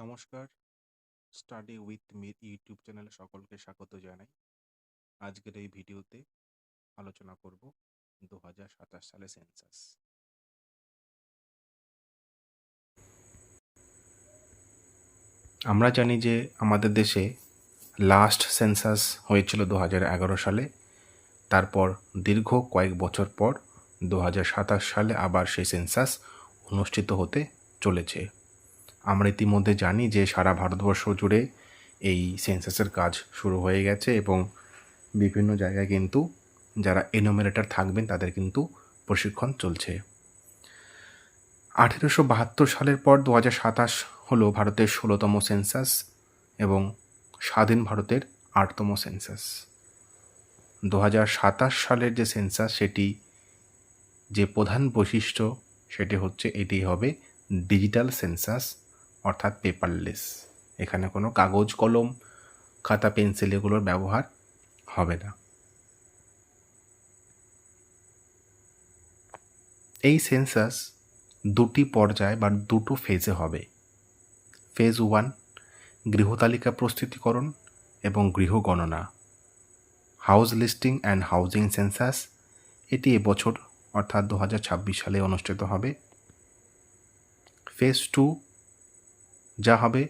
নমস্কার, study with Mir YouTube চ্যানেলে সকলকে স্বাগত জানাই। আজকের এই ভিডিওতে আলোচনা করব 2027 সালে সেন্সাস। আমরা জানি যে আমাদের দেশে লাস্ট সেন্সাস হয়েছিল 2011 সালে। তারপর দীর্ঘ কয়েক বছর পর 2027 সালে আবার সেই সেন্সাস অনুষ্ঠিত হতে চলেছে। আমরা ইতিমধ্যে জানি যে সারা ভারতবর্ষ জুড়ে এই সেন্সাসের কাজ শুরু হয়ে গেছে এবং বিভিন্ন জায়গায় কিন্তু যারা এনুমেরেটর থাকবেন তাদের কিন্তু প্রশিক্ষণ চলছে। 1872 সালের পর 2027 হলো ভারতের 16তম সেন্সাস এবং স্বাধীন ভারতের 8তম সেন্সাস। 2027 সালের যে সেন্সাস সেটি যে প্রধান বৈশিষ্ট্য সেটি হচ্ছে এটি হবে ডিজিটাল সেন্সাস অর্থাৎ পেপারলেস। এখানে কোনো কাগজ কলম খাতা পেন্সিল এগুলোর ব্যবহার হবে না। এই সেন্সাস দুটি পর্যায় বা দুটো ফেজে হবে। ফেজ 1 গৃহতালিকা প্রস্তুতিকরণ এবং গৃহ গণনা, house listing and housing census. এটি এবছর অর্থাৎ 2026 সালে অনুষ্ঠিত হবে। ফেজ 2 যা হবে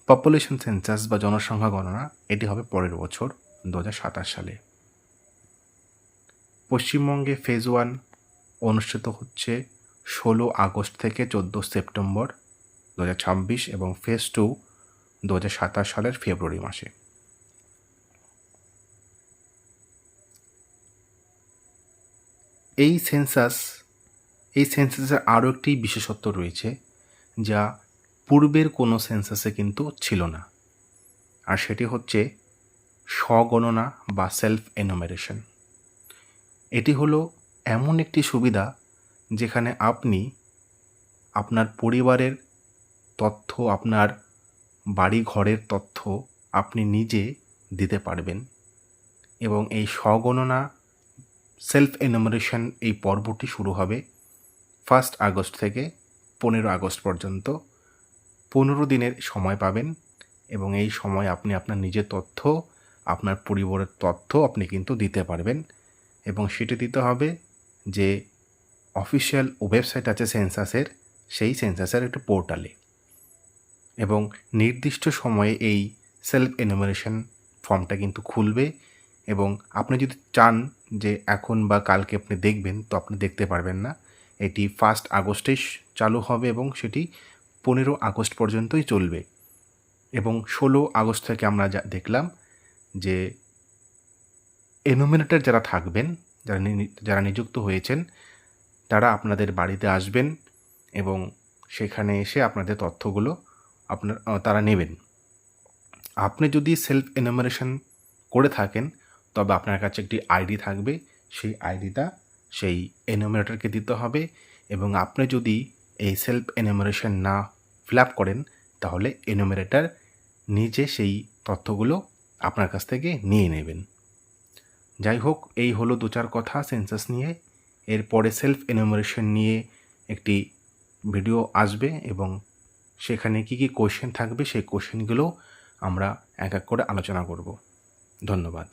পপুলেশন সেন্সাস বা জনসংখ্যা গণনা, এটি হবে পরের বছর 2027 সালে। পশ্চিমবঙ্গে ফেজ 1 অনুষ্ঠিত হচ্ছে 16 আগস্ট থেকে 14 সেপ্টেম্বর 2026 এবং ফেজ 2 2027 সালের ফেব্রুয়ারি মাসে। এই সেন্সাসের আরও একটি বিশেষত্ব রয়েছে যা পূর্বের কোনো সেন্সাসে কিন্তু ছিল না, আর সেটি হচ্ছে স্বগণনা বা সেলফ এনুমেরেশন। এটি হলো এমন একটি সুবিধা যেখানে আপনি আপনার পরিবারের তথ্য, আপনার বাড়ি ঘরের তথ্য আপনি নিজে দিতে পারবেন এবং এই স্বগণনা সেলফ এনুমারেশন এই পর্বটি শুরু হবে 1 আগস্ট থেকে 15 আগস্ট পর্যন্ত। 15 দিনের সময় পাবেন এবং এই সময় আপনি আপনার নিজের তথ্য, আপনার পরিবারের তথ্য আপনি কিন্তু দিতে পারবেন এবং সেটি দিতে হবে যে অফিসিয়াল ওয়েবসাইট আছে সেন্সাসের, সেই সেন্সাসের একটা পোর্টালে। এবং নির্দিষ্ট সময়ে এই সেলফ এনুমারেশন ফর্মটা কিন্তু খুলবে এবং আপনি যদি চান যে এখন বা কালকে আপনি দেখবেন, তো আপনি দেখতে পারবেন না। এটি 1 আগস্টেই চালু হবে এবং সেটি 15 আগস্ট পর্যন্তই চলবে। এবং 16 আগস্ট থেকে আমরা দেখলাম যে এনুমিনেটর যারা থাকবেন, যারা নিযুক্ত হয়েছেন, তারা আপনাদের বাড়িতে আসবেন এবং সেখানে এসে আপনাদের তথ্যগুলো তারা নেবেন। আপনি যদি সেলফ এনুমারেশন করে থাকেন তবে আপনার কাছে একটি আইডি থাকবে, সেই আইডিটা সেই এনুমারেটরকে দিতে হবে এবং আপনি যদি এই সেলফ এনুমারেশন না ফিল আপ করেন তাহলে এনুমারেটর নিজে সেই তথ্যগুলো আপনার কাছ থেকে নিয়ে নেবেন। যাই হোক, এই হলো 2-4 কথা সেন্সাস নিয়ে। এরপরে সেলফ এনুমারেশন নিয়ে একটি ভিডিও আসবে এবং সেখানে কী কী কোয়েশ্চেন থাকবে সেই কোয়েশ্চেনগুলো আমরা এক এক করে আলোচনা করব। ধন্যবাদ।